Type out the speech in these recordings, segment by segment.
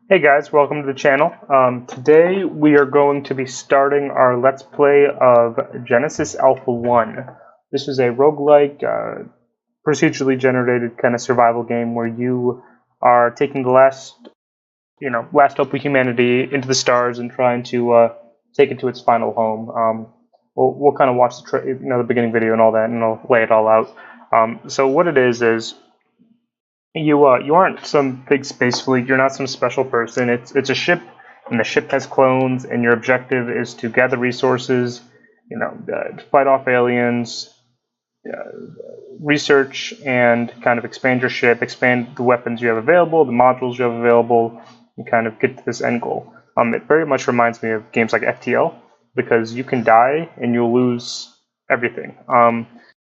Hey guys, welcome to the channel. Today we are going to be starting our Let's Play of Genesis Alpha 1. This is a roguelike, procedurally generated kind of survival game where you are taking the last hope of humanity into the stars and trying to take it to its final home. We'll kind of watch the beginning video and all that, and I'll lay it all out. So what it is you aren't some big space fleet. You're not some special person. It's a ship, and the ship has clones, and your objective is to gather resources, to fight off aliens, research, and kind of expand your ship, expand the weapons you have available, the modules you have available, and kind of get to this end goal. It very much reminds me of games like FTL because you can die and you'll lose everything.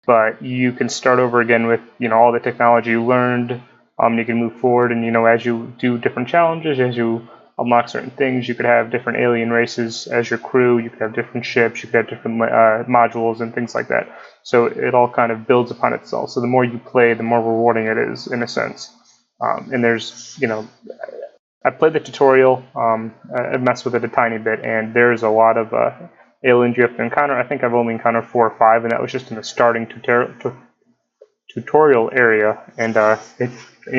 But you can start over again with all the technology you learned. You can move forward, and as you do different challenges, as you unlock certain things, you could have different alien races as your crew. You could have different ships. You could have different modules and things like that. So it all kind of builds upon itself. So the more you play, the more rewarding it is, in a sense. And there's, I played the tutorial. I messed with it a tiny bit, and there's a lot of aliens you have to encounter. I think I've only encountered 4 or 5, and that was just in the starting tutorial area. And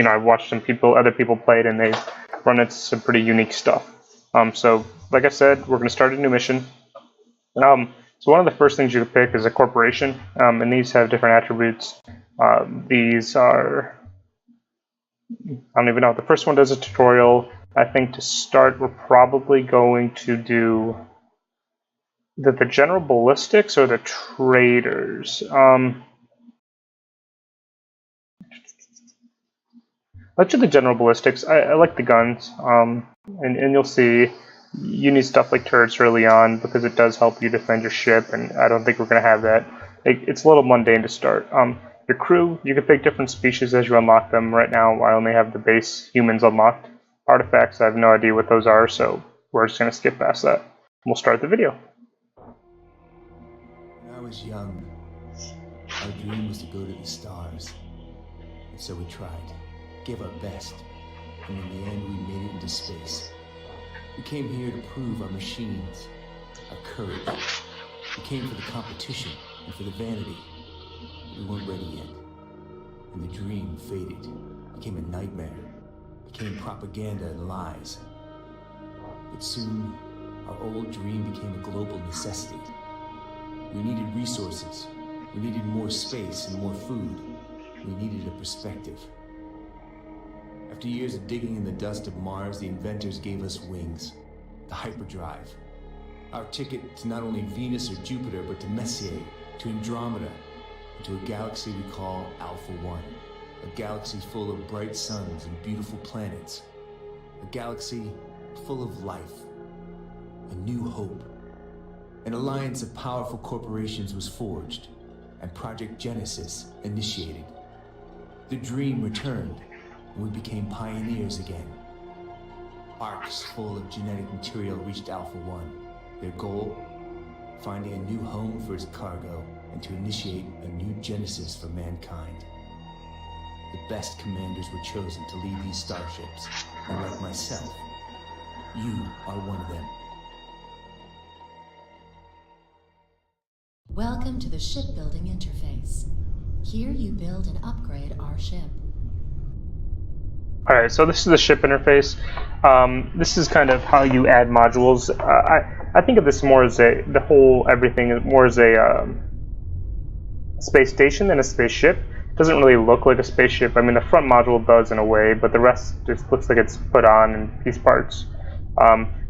I've watched other people play it, and they've run into some pretty unique stuff. So like I said, we're going to start a new mission. So one of the first things you can pick is a corporation, and these have different attributes. These are, I don't even know. The first one does a tutorial. I think to start, we're probably going to do the general ballistics or the traders. Let's do the general ballistics. I like the guns, and you'll see you need stuff like turrets early on because it does help you defend your ship, and I don't think we're going to have that. It's a little mundane to start. Your crew, you can pick different species as you unlock them. Right now, I only have the base humans unlocked. Artifacts, I have no idea what those are, so we're just going to skip past that. We'll start the video. When I was young, our dream was to go to the stars, and so we tried. Gave our best, and in the end we made it into space. We came here to prove our machines, our courage. We came for the competition and for the vanity. We weren't ready yet, and the dream faded, became a nightmare, became propaganda and lies. But soon, our old dream became a global necessity. We needed resources, we needed more space and more food. We needed a perspective. After years of digging in the dust of Mars, the inventors gave us wings, the hyperdrive. Our ticket to not only Venus or Jupiter, but to Messier, to Andromeda, and to a galaxy we call Alpha 1. A galaxy full of bright suns and beautiful planets. A galaxy full of life. A new hope. An alliance of powerful corporations was forged, and Project Genesis initiated. The dream returned. We became pioneers again. Arcs full of genetic material reached Alpha 1. Their goal? Finding a new home for its cargo and to initiate a new Genesis for mankind. The best commanders were chosen to lead these starships, and like myself, you are one of them. Welcome to the shipbuilding interface. Here you build and upgrade our ship. Alright, so this is the ship interface. This is kind of how you add modules. I think of this more as everything more as a space station than a spaceship. It doesn't really look like a spaceship. I mean, the front module does in a way, but the rest just looks like it's put on in piece parts.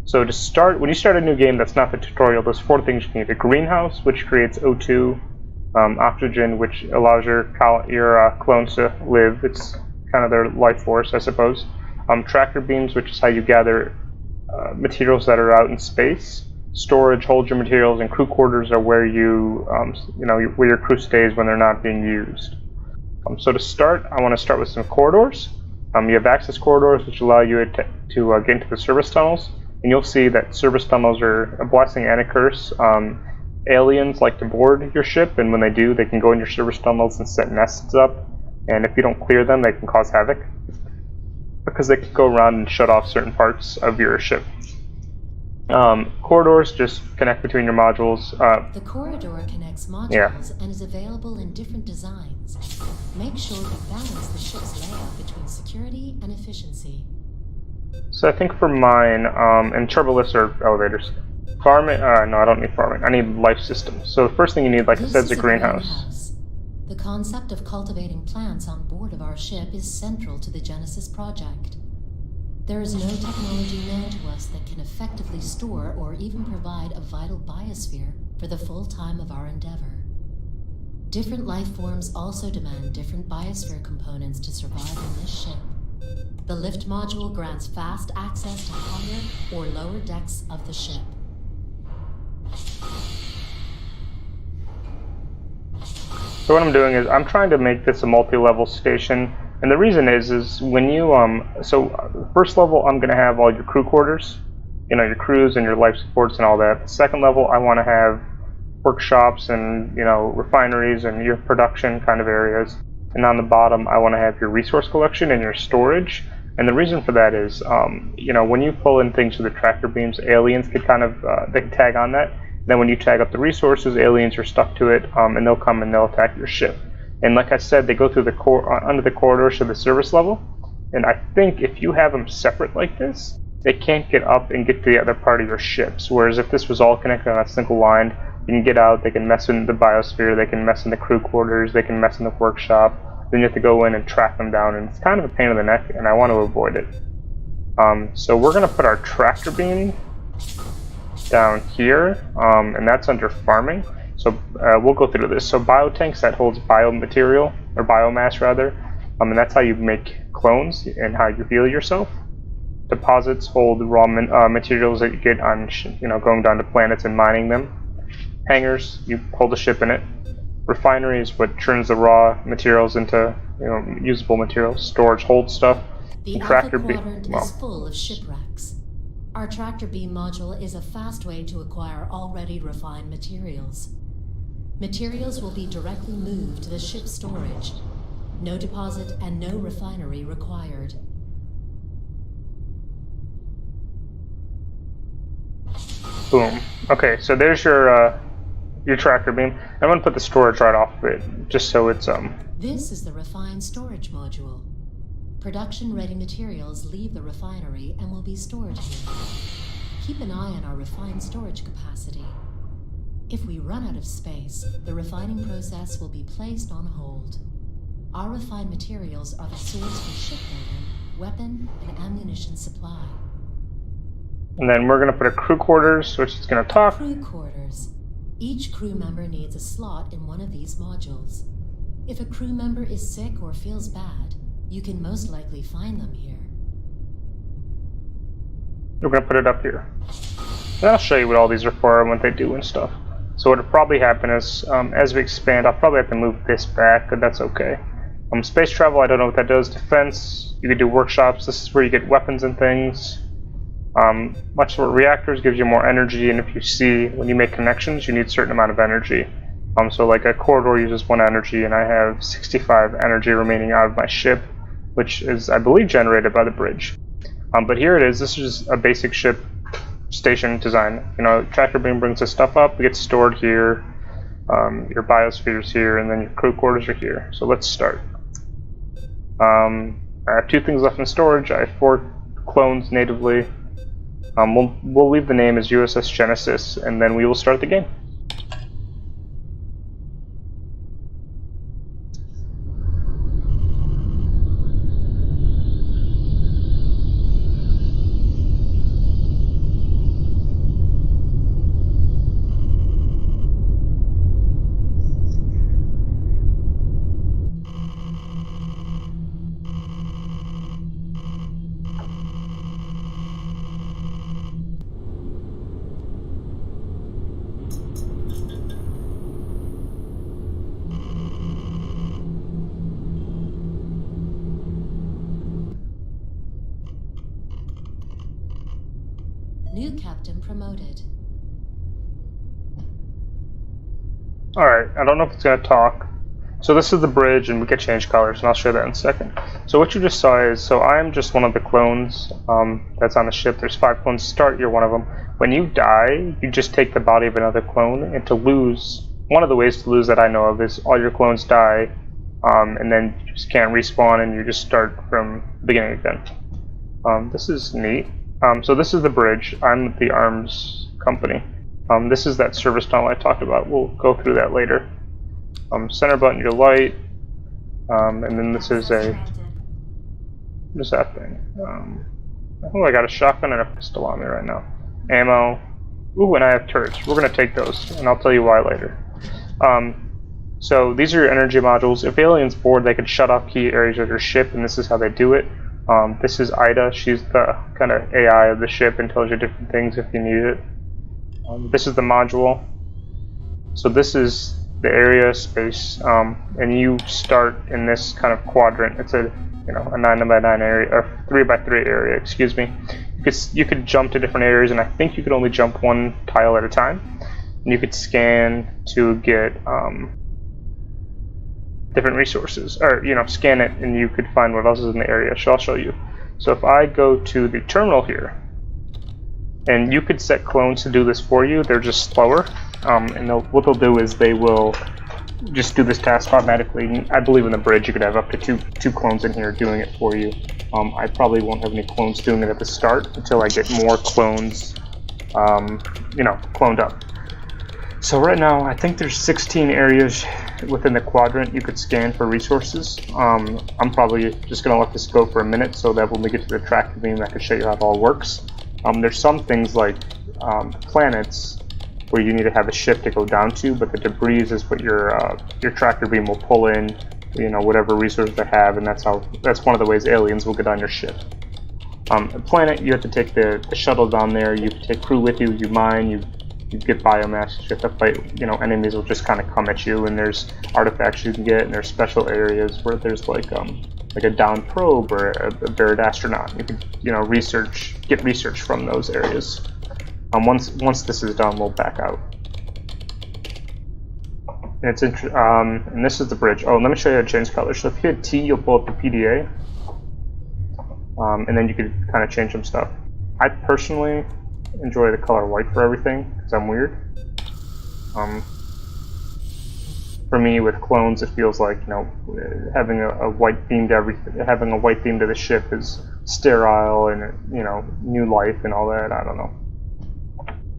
So to start, when you start a new game that's not the tutorial, there's 4 things you need. A greenhouse, which creates O2, oxygen, which allows your clones to live. It's kind of their life force, I suppose. Tractor beams, which is how you gather materials that are out in space. Storage holds your materials, and crew quarters are where where your crew stays when they're not being used. So to start, I want to start with some corridors. You have access corridors, which allow you to get into the service tunnels, and you'll see that service tunnels are a blessing and a curse. Aliens like to board your ship, and when they do, they can go in your service tunnels and set nests up. And if you don't clear them, they can cause havoc. because they can go around and shut off certain parts of your ship. Corridors just connect between your modules. The corridor connects modules Yeah. and is available in different designs. Make sure you balance the ship's layout between security and efficiency. So I think for mine, and turbolifts are elevators. Farming, no, I don't need farming. I need life systems. So the first thing you need, like I said, is a greenhouse. The concept of cultivating plants on board of our ship is central to the Genesis project. There is no technology known to us that can effectively store or even provide a vital biosphere for the full time of our endeavor. Different life forms also demand different biosphere components to survive in this ship. The lift module grants fast access to higher or lower decks of the ship. So what I'm doing is I'm trying to make this a multi-level station, and the reason is when you first level I'm gonna have all your crew quarters, you know, your crews and your life supports and all that. Second level I want to have workshops and, you know, refineries and your production kind of areas, and on the bottom I want to have your resource collection and your storage. And the reason for that is, you know, when you pull in things with the tractor beams, aliens could kind of they can tag on that. Then when you tag up the resources, aliens are stuck to it, and they'll come and they'll attack your ship. And like I said, they go through the under the corridors to the service level. And I think if you have them separate like this, they can't get up and get to the other part of your ships. Whereas if this was all connected on a single line, you can get out, they can mess in the biosphere, they can mess in the crew quarters, they can mess in the workshop. Then you have to go in and track them down, and it's kind of a pain in the neck, and I want to avoid it. So we're going to put our tractor beam down here, and that's under farming. So we'll go through this. So biotanks, that holds biomaterial, or biomass rather, and that's how you make clones and how you heal yourself. Deposits hold raw materials that you get on, you know, going down to planets and mining them. Hangars, you hold a ship in it. Refinery is what turns the raw materials into, you know, usable materials. Storage holds stuff. The And Alpha Quadrant is full of shipwrecks. Our tractor beam module is a fast way to acquire already refined materials. Materials will be directly moved to the ship's storage. No deposit and no refinery required. Boom. Okay, so there's your tractor beam. I'm gonna put the storage right off of it, just so it's This is the refined storage module. Production-ready materials leave the refinery and will be stored here. Keep an eye on our refined storage capacity. If we run out of space, the refining process will be placed on hold. Our refined materials are the source for shipbuilding, weapon, and ammunition supply. And then we're gonna put a crew quarters, which is gonna talk. Crew quarters. Each crew member needs a slot in one of these modules. If a crew member is sick or feels bad, you can most likely find them here. We're gonna put it up here. And I'll show you what all these are for and what they do and stuff. So what'll probably happen is, as we expand, I'll probably have to move this back, but that's okay. Space travel, I don't know what that does. Defense, you can do workshops. This is where you get weapons and things. Much more reactors gives you more energy, and if you see when you make connections, you need a certain amount of energy. So like a corridor uses 1 energy, and I have 65 energy remaining out of my ship, which is, I believe, generated by the bridge. But here it is. This is a basic ship station design. You know, tractor beam brings this stuff up. It gets stored here. Your biosphere's here, and then your crew quarters are here. So let's start. I have 2 things left in storage. I have 4 clones natively. We'll leave the name as USS Genesis, and then we will start the game. New captain promoted. Alright, I don't know if it's going to talk. So this is the bridge, and we can change colors, and I'll show that in a second. So what you just saw is, so I'm just one of the clones that's on the ship. There's 5 clones to start, you're one of them. When you die, you just take the body of another clone, and to lose, one of the ways to lose that I know of is all your clones die, and then you just can't respawn, and you just start from the beginning again. This is neat. So this is the bridge. I'm the arms company. This is that service tunnel I talked about. We'll go through that later. Center button, your light, and then this is a, what is that thing? Oh, I got a shotgun and a pistol on me right now. Ammo. Ooh, and I have turrets. We're going to take those, and I'll tell you why later. So these are your energy modules. If aliens board, they can shut off key areas of your ship, and this is how they do it. This is Ida. She's the kind of AI of the ship and tells you different things if you need it. This is the module. So this is the area space, and you start in this kind of quadrant. It's a a 9x9 area, or 3x3 area, excuse me. You could jump to different areas, and I think you could only jump one tile at a time. And you could scan to get different resources, or scan it, and you could find what else is in the area. So I'll show you. So if I go to the terminal here, and you could set clones to do this for you. They're just slower, and what they'll do is they will just do this task automatically. I believe in the bridge you could have up to two clones in here doing it for you. I probably won't have any clones doing it at the start until I get more clones, cloned up. So right now, I think there's 16 areas within the quadrant you could scan for resources. I'm probably just going to let this go for a minute so that when we get to the tractor beam, I can show you how it all works. There's some things like planets where you need to have a ship to go down to, but the debris is what your tractor beam will pull in, whatever resources they have, and that's one of the ways aliens will get on your ship. A planet, you have to take the shuttle down there. You take crew with you. You mine. You get biomass. You have to fight. Enemies will just kind of come at you, and there's artifacts you can get, and there's special areas where there's like a downed probe or a buried astronaut. You can get research from those areas. Once this is done, we'll back out. And and this is the bridge. Oh, let me show you how to change colors. So if you hit T, you'll pull up the PDA, and then you could kind of change some stuff. I personally enjoy the color white for everything because I'm weird. For me, with clones, it feels like having a white theme to the ship is sterile and new life and all that. I don't know.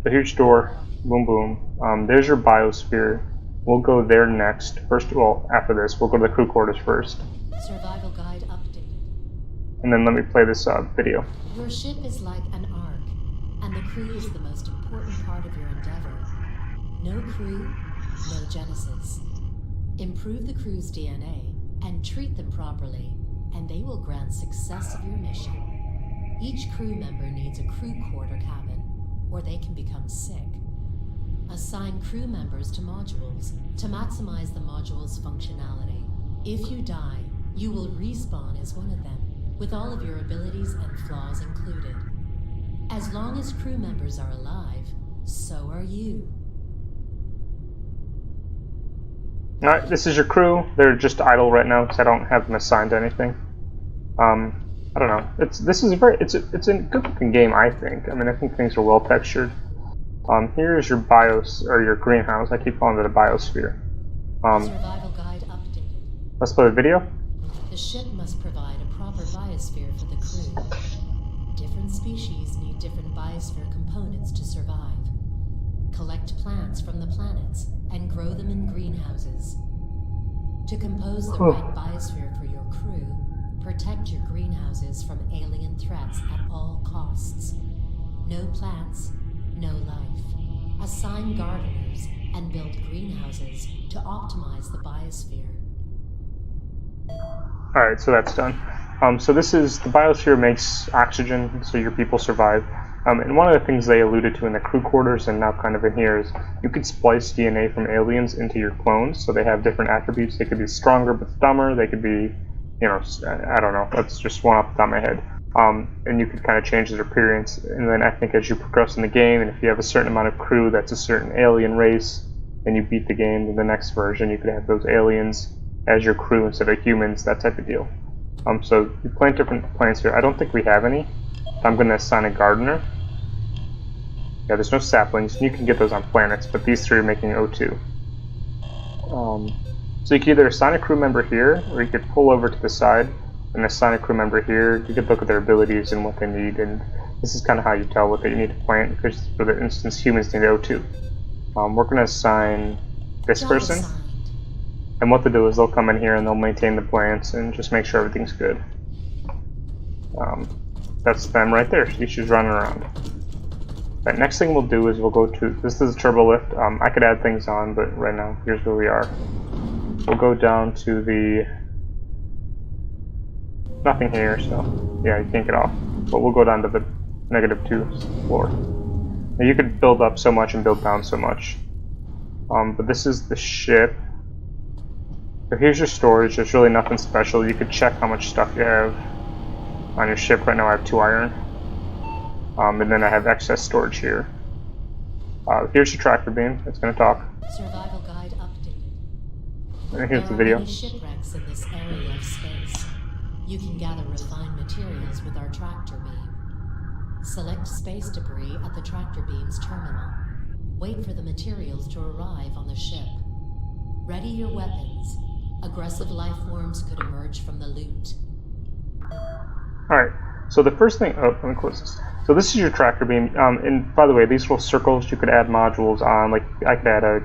The huge door, boom boom. There's your biosphere. We'll go there next. After this, we'll go to the crew quarters first. Survival guide updated. And then let me play this video. Your ship is like an ark, and the crew is the most important part of your endeavor. No crew, no Genesis. Improve the crew's DNA and treat them properly, and they will grant success of your mission. Each crew member needs a crew quarter cabin, or they can become sick. Assign crew members to modules to maximize the module's functionality. If you die, you will respawn as one of them, with all of your abilities and flaws included. As long as crew members are alive, so are you. Alright, this is your crew. They're just idle right now because I don't have them assigned to anything. I don't know. It's a good looking game, I think. I think things are well textured. Here's your your greenhouse. I keep calling it a biosphere. Survival guide updated. Let's play the video. The ship must provide a proper biosphere for the crew. Different species need different biosphere components to survive. Collect plants from the planets and grow them in greenhouses. To compose the right biosphere for your crew, protect your greenhouses from alien threats at all costs. No plants, no life. Assign gardeners and build greenhouses to optimize the biosphere. Alright, so that's done. So the biosphere makes oxygen so your people survive. And one of the things they alluded to in the crew quarters and now kind of in here is you could splice DNA from aliens into your clones so they have different attributes. They could be stronger but dumber. They could be, I don't know. That's just one off the top of my head. And you could kind of change their appearance. And then I think as you progress in the game, and if you have a certain amount of crew that's a certain alien race, and you beat the game in the next version, you could have those aliens as your crew instead of humans, that type of deal. So you plant different plants here. I don't think we have any. I'm going to assign a gardener. Yeah, there's no saplings. You can get those on planets, but these three are making O2. So you can either assign a crew member here, or you could pull over to the side and assign a crew member here. You could look at their abilities and what they need, and this is kind of how you tell what they need to plant, because for the instance, humans need O2. We're going to assign this person, and what they'll do is they'll come in here and they'll maintain the plants and just make sure everything's good. That's them right there. She's just running around. Right, next thing we'll do is we'll go to, this is a turbo lift. I could add things on, but right now, here's where we are. We'll go down to the, nothing here, so yeah, you can't get off. But we'll go down to the -2 floor. Now you could build up so much and build down so much. But this is the ship. So here's your storage. There's really nothing special. You could check how much stuff you have on your ship. Right now I have 2 iron. And then I have excess storage here. Here's your tractor beam. It's going to talk. Survival guide updated. And here's the video. There are many shipwrecks in this area of space. You can gather refined materials with our tractor beam. Select space debris at the tractor beam's terminal. Wait for the materials to arrive on the ship. Ready your weapons. Aggressive life forms could emerge from the loot. Alright, so the first thing, oh, let me close this. So this is your tractor beam, and by the way, these little circles you could add modules on, like I could add a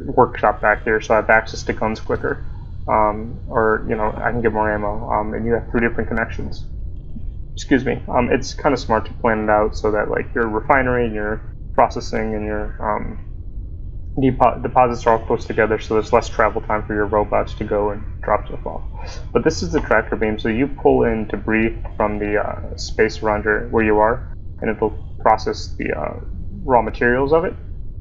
workshop back here so I have access to guns quicker. Or, you know, I can get more ammo, and you have 3 different connections. Excuse me. It's kind of smart to plan it out so that, like, your refinery and your processing and your deposits are all close together, so there's less travel time for your robots to go and drop stuff off. But this is the tractor beam, so you pull in debris from the space around where you are, and it'll process the raw materials of it.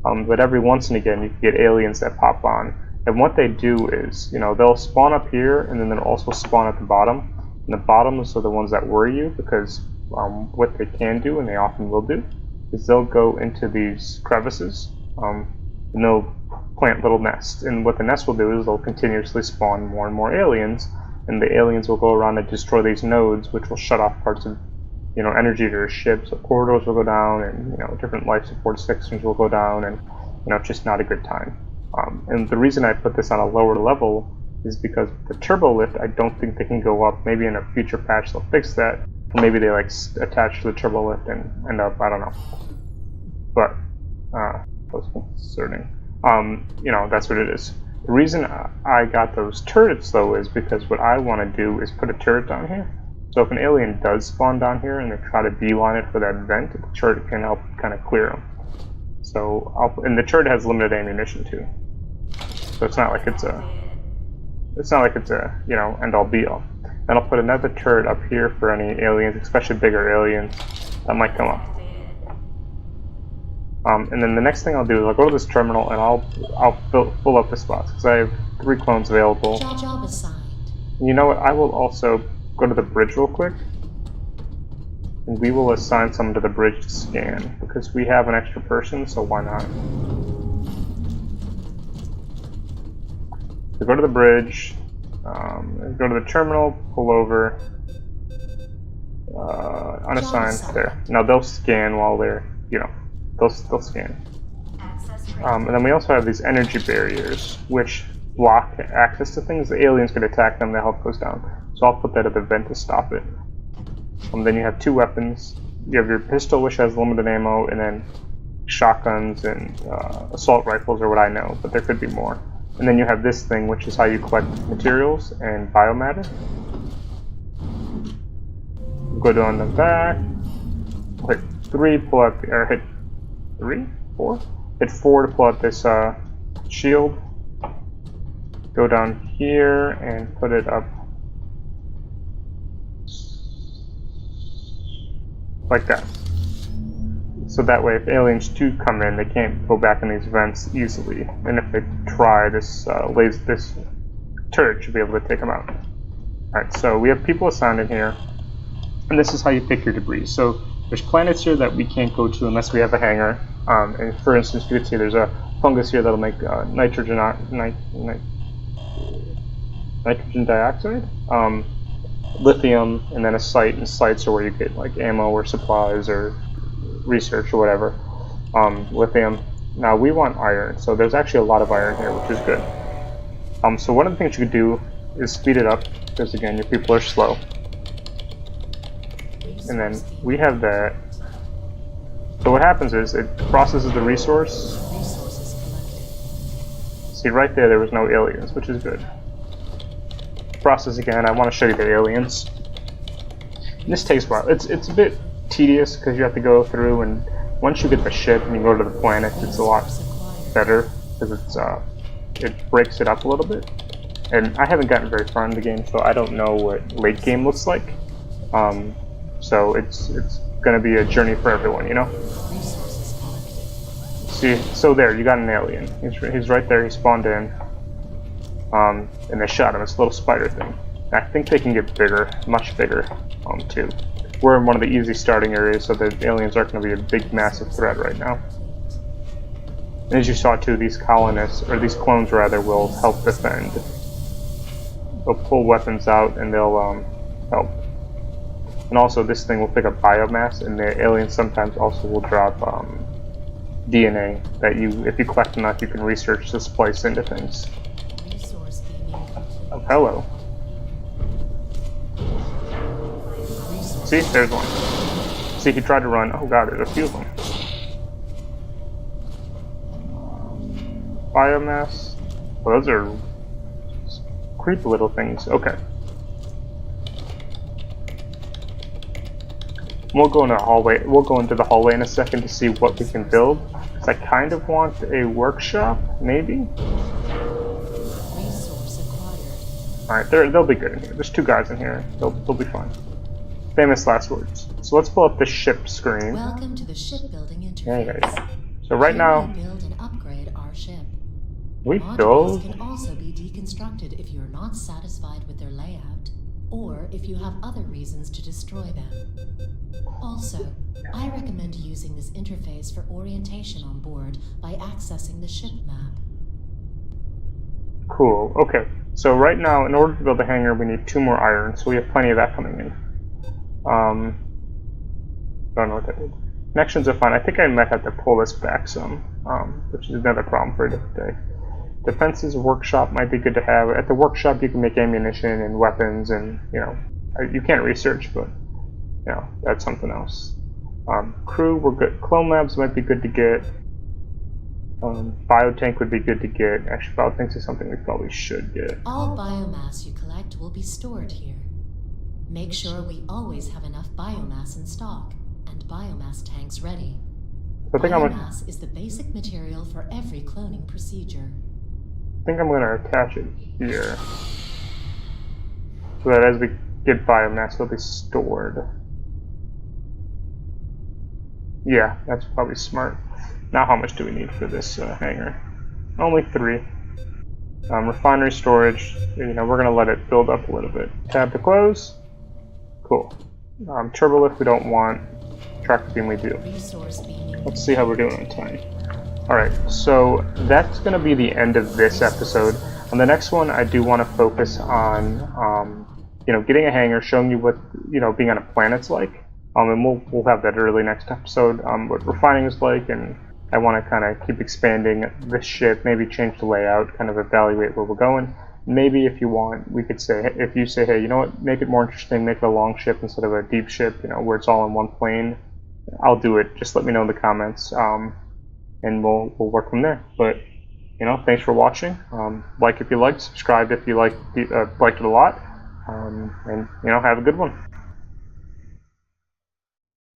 But every once and again, you can get aliens that pop on. And what they do is, you know, they'll spawn up here, and then they'll also spawn at the bottom. And the bottoms are the ones that worry you, because what they can do, and they often will do, is they'll go into these crevices, and they'll plant little nests. And what the nests will do is they'll continuously spawn more and more aliens, and the aliens will go around and destroy these nodes, which will shut off parts of, you know, energy to your ship. So corridors will go down, and, you know, different life support sections will go down, and, you know, it's just not a good time. And the reason I put this on a lower level is because the turbo lift, I don't think they can go up. Maybe in a future patch they'll fix that, or maybe they like attach to the turbo lift and end up, I don't know. But that was concerning. You know, that's what it is. The reason I got those turrets though is because what I want to do is put a turret down here. So if an alien does spawn down here and they try to beeline it for that vent, the turret can help kind of clear them. So and the turret has limited ammunition too. So it's not like it's a you know, end all be all. Then I'll put another turret up here for any aliens, especially bigger aliens that might come up. And then the next thing I'll do is I'll go to this terminal and I'll fill up the spots because I have 3 clones available. Job assigned. And you know what? I will also go to the bridge real quick, and we will assign someone to the bridge to scan because we have an extra person, so why not? So go to the bridge, go to the terminal, pull over, unassigned, there. Now they'll scan while they're, you know, they'll scan. And then we also have these energy barriers, which block access to things. The aliens could attack them, the health goes down. So I'll put that at the vent to stop it. Then you have 2 weapons. You have your pistol, which has limited ammo, and then shotguns and assault rifles are what I know, but there could be more. And then you have this thing, which is how you collect materials and biomatter. Go down the back, hit 3, pull out, or hit 3? 4? Hit 4 to pull out this shield. Go down here and put it up like that. So that way if aliens do come in, they can't go back in these vents easily. And if they try, this turret should be able to take them out. Alright, so we have people assigned in here. And this is how you pick your debris. So there's planets here that we can't go to unless we have a hangar. And for instance, you could see there's a fungus here that'll make nitrogen, nitrogen dioxide, lithium, and then a site, and sites are where you get like ammo or supplies or research or whatever. Lithium. Now we want iron, so there's actually a lot of iron here, which is good. So one of the things you could do is speed it up, because again, your people are slow. And then we have that. So what happens is it processes the resource. See, right there was no aliens, which is good. Process again. I want to show you the aliens. And this takes a while. It's a bit tedious because you have to go through, and once you get the ship and you go to the planet, it's a lot better because it breaks it up a little bit. And I haven't gotten very far in the game, so I don't know what late game looks like. So it's gonna be a journey for everyone, you know. See, so there, you got an alien. He's right there. He spawned in, and they shot him. It's a little spider thing. I think they can get bigger, much bigger, too. We're in one of the easy starting areas, so the aliens aren't going to be a big, massive threat right now. And as you saw too, these colonists, or these clones rather, will help defend. They'll pull weapons out and they'll help. And also, this thing will pick up biomass, and the aliens sometimes also will drop DNA that if you collect enough, you can research to splice into things. Oh, hello. See, there's one. See, he tried to run. Oh god, there's a few of them. Biomass. Well, those are creepy little things. Okay. We'll go in the hallway. We'll go into the hallway in a second to see what we can build. Because I kind of want a workshop, maybe. All right, they'll be good in here. There's two guys in here. They'll be fine. Famous last words. So let's pull up the ship screen. Welcome to the shipbuilding interface. There you go. So right now, we build and upgrade our ship. we Modules build. can also be deconstructed if you're not satisfied with their layout, or if you have other reasons to destroy them. Also, I recommend using this interface for orientation on board by accessing the ship map. Cool. Okay. So right now, in order to build a hangar, we need 2 more iron. So we have plenty of that coming in. Don't know what that is. Connections are fine. I think I might have to pull this back some, which is another problem for a different day. Defenses workshop might be good to have. At the workshop, you can make ammunition and weapons, and you can't research, but that's something else. Crew, we're good. Clone labs might be good to get. Biotank would be good to get. Actually, biotanks is something we probably should get. All biomass you collect will be stored here. Make sure we always have enough biomass in stock, and biomass tanks ready. I think biomass is the basic material for every cloning procedure. I think I'm going to attach it here, so that as we get biomass, it'll be stored. Yeah, that's probably smart. Now how much do we need for this hangar? Only 3. Refinery storage, we're going to let it build up a little bit. Tab to close. Cool. Turbolift we don't want. Tractor beam we do. Let's see how we're doing on time. Alright, so that's going to be the end of this episode. On the next one, I do want to focus on, getting a hangar, showing you what, being on a planet's like. And we'll have that early next episode, what refining is like, and I want to kind of keep expanding this ship, maybe change the layout, kind of evaluate where we're going. Maybe if you want, we could say, if you say, hey, you know what, make it more interesting, make it a long ship instead of a deep ship, where it's all in one plane, I'll do it. Just let me know in the comments, and we'll work from there. But, thanks for watching. Like if you liked, subscribe if you liked it a lot, and, have a good one.